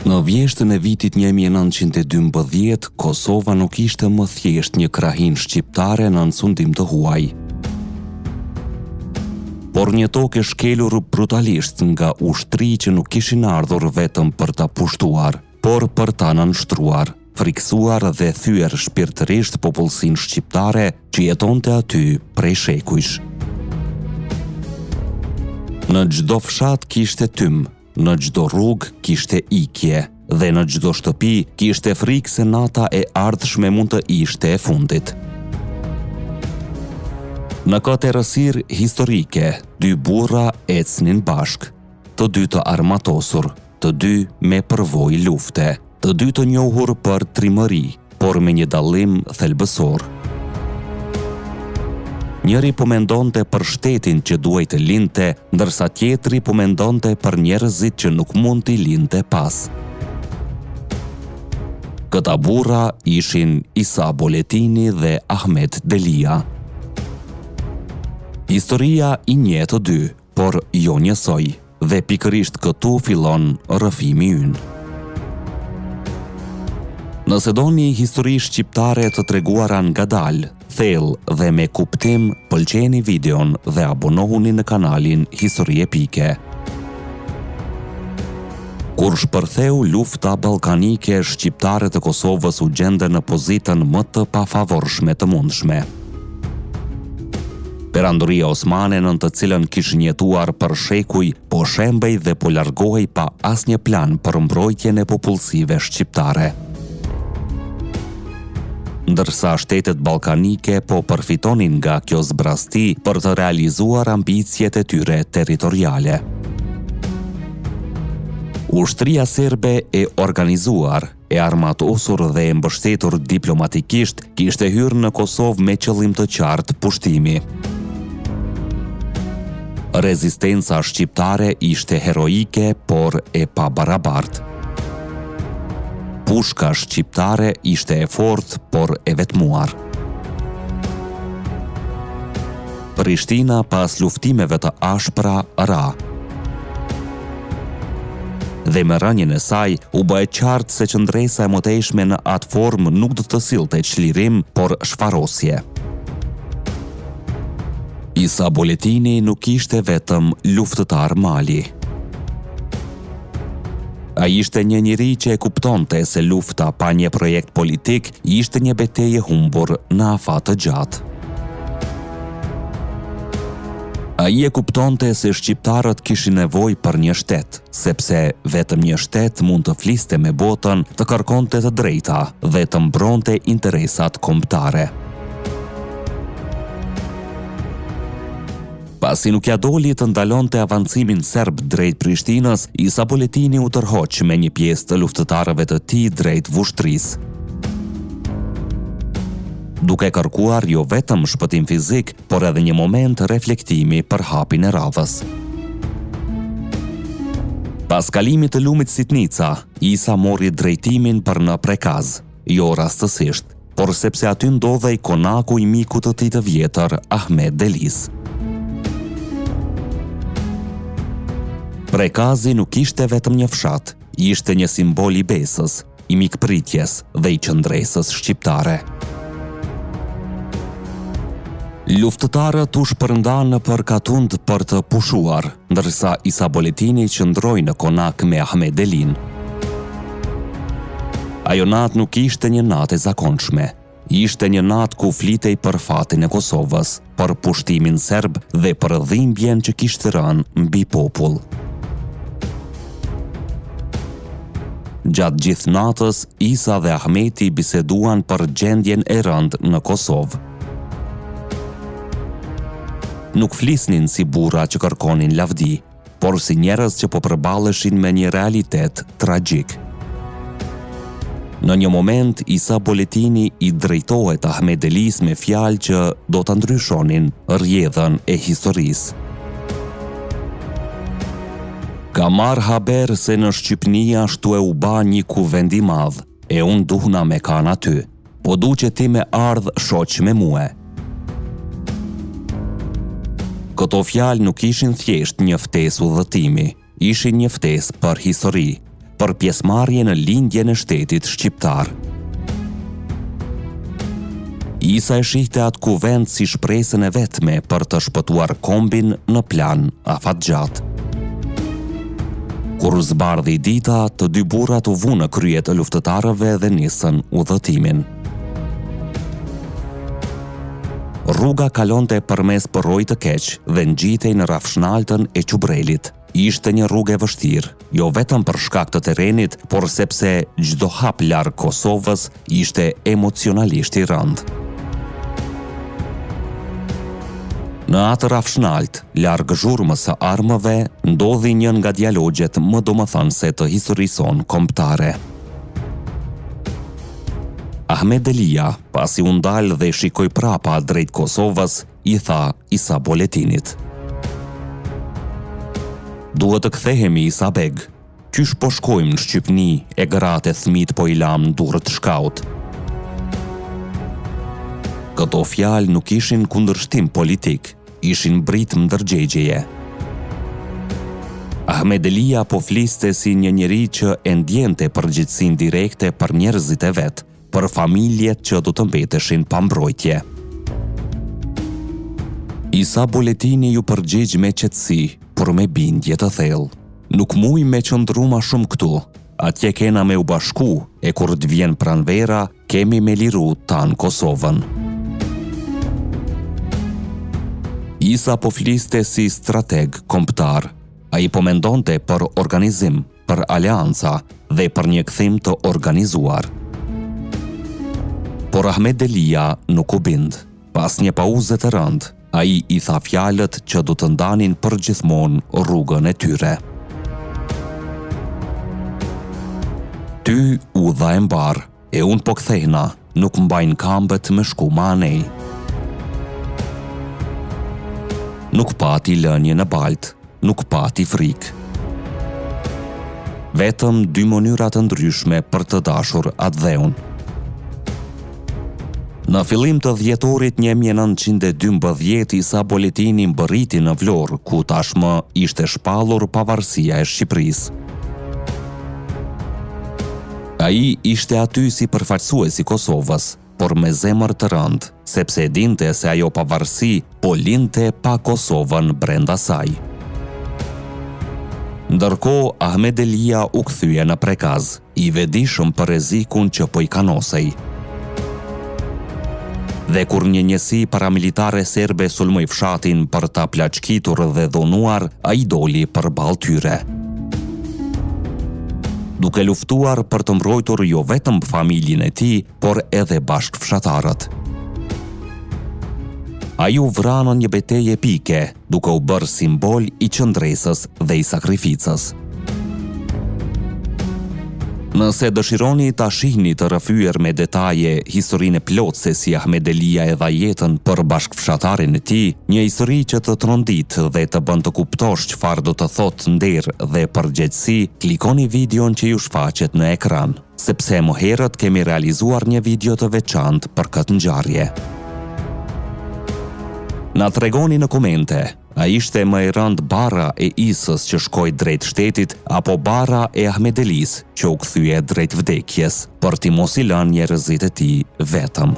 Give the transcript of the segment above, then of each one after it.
Në vjeshtën e vitit 1912, Kosova nuk ishte më thjesht një krahin shqiptare në sundim të huaj, por një tokë e shkelur brutalisht nga ushtri që nuk kishin ardhur vetëm për ta pushtuar, por për ta nënshtruar, friksuar dhe thyer shpirtërisht popullsinë shqiptare që jetonte aty prej shekujsh. Në çdo fshat kishte tym, në çdo rrugë kishte ikje, dhe në çdo shtëpi kishte frikë se nata e ardhshme mund të ishte e fundit. Në këtë errësirë historike, dy burra ecnin bashk, të dy të armatosur, të dy me përvojë lufte, të dy të njohur për trimëri, por me një dallim thelbësor. Njëri po mendonte për shtetin që duhej të lindte, ndërsa tjetri po mendonte për njerëzit që nuk mund t'i lindte pas. Këta burra ishin Isa Boletini dhe Ahmet Delia. Historia i njeh të dy, por jo njësoj, dhe pikërisht këtu fillon rrëfimi ynë. Nëse doni histori shqiptare të treguara ngadalë, thellë dhe me kuptim, pëlqeni videon dhe abonohuni në kanalin Histori Epike. Kur shpërtheu lufta ballkanike, shqiptarët e Kosovës u gjenden në pozitën më të pafavorshme të mundshme. Perandoria osmane në të cilën kishin jetuar për shekuj, po shembej dhe po largohej pa asnjë plan për mbrojtjen e popullsive shqiptare. Ndërsa shtetet ballkanike po përfitonin nga kjo zbrasti për të realizuar ambicjet e tyre territoriale. Ushtria serbe e organizuar, e armatosur dhe e mbështetur diplomatikisht kishte hyrë në Kosovë me qëllim të qartë pushtimi. Rezistenca shqiptare ishte heroike, por e pabarabartë. Pushka shqiptare ishte e fortë, por e vetmuar. Prishtina pas luftimeve të ashpra ra. Dhe me rënien e saj, u bë e qartë se qëndresa e mëtejshme në atë formë nuk do të sillte çlirim, por shfarosje. Isa Boletini nuk ishte vetëm luftëtar mali. Ai ishte një njeri që e kuptonte se lufta pa një projekt politik ishte një betejë humbur në afat të gjatë. Ai e kuptonte se shqiptarët kishin nevojë për një shtet, sepse vetëm një shtet mund të fliste me botën, të kërkonte të drejta dhe të mbronte interesat kombëtare. Pasi nuk ja doli të ndalonte avancimin serb drejt Prishtinës, Isa Boletini u tërhoq me një pjesë të luftëtarëve të tij drejt Vushtrisë. Duke kërkuar jo vetëm shpëtim fizik, por edhe një moment reflektimi për hapin e radhës. Pas kalimit të lumit Sitnica, Isa mori drejtimin për në Prekaz, jo rastësisht, por sepse aty ndodhej konaku i mikut të tij të vjetër, Ahmet Delis. Prekazi nuk ishte vetëm një fshat, ishte një simbol i besës, i mikpritjes dhe i qëndresës shqiptare. Luftëtarët u shpërndanë për Katund për të pushuar, ndërsa Isa Boletini qëndroi në konak me Ahmet Delin. Ajo natë nuk ishte një natë e zakonshme. Ishte një natë ku flitej për fatin e Kosovës, për pushtimin serb dhe për dhimbjen që kishte rënë mbi popull. Gjatë gjithë natës, Isa dhe Ahmeti biseduan për gjendjen e rëndë në Kosovë. Nuk flisnin si burra që kërkonin lavdi, por si njerëz që po përballeshin me një realitet tragjik. Në një moment, Isa Boletini i drejtohet Ahmet Delis me fjalë që do të ndryshonin rrjedhën e historisë. Ka marrë haber se në Shqipni ashtu e u ba një kuvend i madh, e unë duhna me kanë aty, po du që ti me ardh shoq me mua. Këto fjalë nuk ishin thjesht një ftesë udhëtimi, ishin një ftesë për histori, për pjesëmarrje në lindjen e shtetit shqiptar. Isa e shihte atë kuvent si shpresën e vetme për të shpëtuar kombin në plan afatgjat. Kur zbardhi dita, të dy burrat u vunë në krye të luftëtarëve dhe nisën udhëtimin. Rruga kalonte përmes përrojë të keq dhe ngjitej në rrafshnaltën e Qubrelit. Ishte një rrugë e vështirë, jo vetëm për shkak të terrenit, por sepse çdo hap larg Kosovës ishte emocionalisht i rëndë. Në atë rrafshnalt, larg zhurmës së armëve, ndodhi një nga dialogjet më domethënëse të historisë sonë kombëtare. Ahmed Delia, pasi u ndal dhe shikoi prapa drejt Kosovës, i tha Isa Boletinit: "Duhet të kthehemi, Isa Beg. Qysh po shkojmë në Shqipni e gratë e fëmijët po i lam në durrët shkaut?" Këto fjalë nuk ishin kundërshtim politik, ishin britëm ndërgjegjeje. Ahmed Delia po fliste si një njeri që e ndjente përgjegjësinë direkte për njerëzit e vet, për familjet që do të mbeteshin pa mbrojtje. Isa Boletini ju përgjigj me qetësi, por me bindje të thellë. Nuk muj me qëndru ma shumë këtu, atje kena me u bashku, e kur të vjen pranvera, kemi me liru tanë Kosovën. Isa po fliste si strateg kombëtar. Ai po mendonte për organizim, për aleanca dhe për një kthim të organizuar. Por Ahmed Delia nuk u bind. Pas një pauze të rëndë, ai i tha fjalët që do të ndanin përgjithmonë rrugën e tyre. "Ty u dha e mbar, e unë po kthehna, nuk mbajnë kambët me shku ma anej." Nuk pati lënje në balt, nuk pati frikë. Vetëm dy mënyra të ndryshme për të dashur atë dheun. Në fillim të dhjetorit 1912, Isa Boletini mbërriti në Vlorë, ku tashmë ishte shpallur pavarësia e Shqipërisë. Ai ishte aty si përfaqësues i Kosovës, por me zemër të rëndë, sepse dinte se ajo pavarësi po linte pa Kosovën brenda saj. Ndërkohë, Ahmed Delia u kthye në Prekaz, i vedishëm për rrezikun që po i kanosej. Dhe kur një njësi paramilitare serbe sulmoi fshatin për ta plaçkitur dhe dhunuar, ai doli përballë tyre. Duke luftuar për të mbrojtur jo vetëm familjen e tij, por edhe bashkëfshatarët. Ai u vra në një betejë epike, duke u bërë simbol i qëndresës dhe i sakrificës. Nëse dëshironi ta shihni të rrëfyer me detaje historinë e plotëse si Ahmed Delia e dha jetën për bashkëfshatarin e tij, një histori që të trondit dhe të bën të kuptosh çfarë do të thotë nder dhe përgjegjësi, klikoni videon që ju shfaqet në ekran, sepse më herët kemi realizuar një video të veçantë për këtë ngjarje. Na tregoni në komente, a ishte më e rëndë bara e Isës që shkoi drejt shtetit apo bara e Ahmed Delis që u kthye drejt vdekjes për t'i mos i lënë njerëzit e tij vetëm?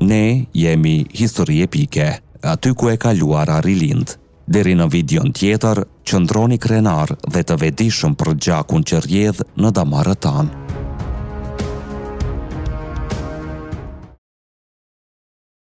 Ne jemi histori epike, aty ku e kaluara rilind. Deri në videon tjetër, qëndroni krenar dhe të vetëdijshëm për gjakun që rrjedh në damarët tanë.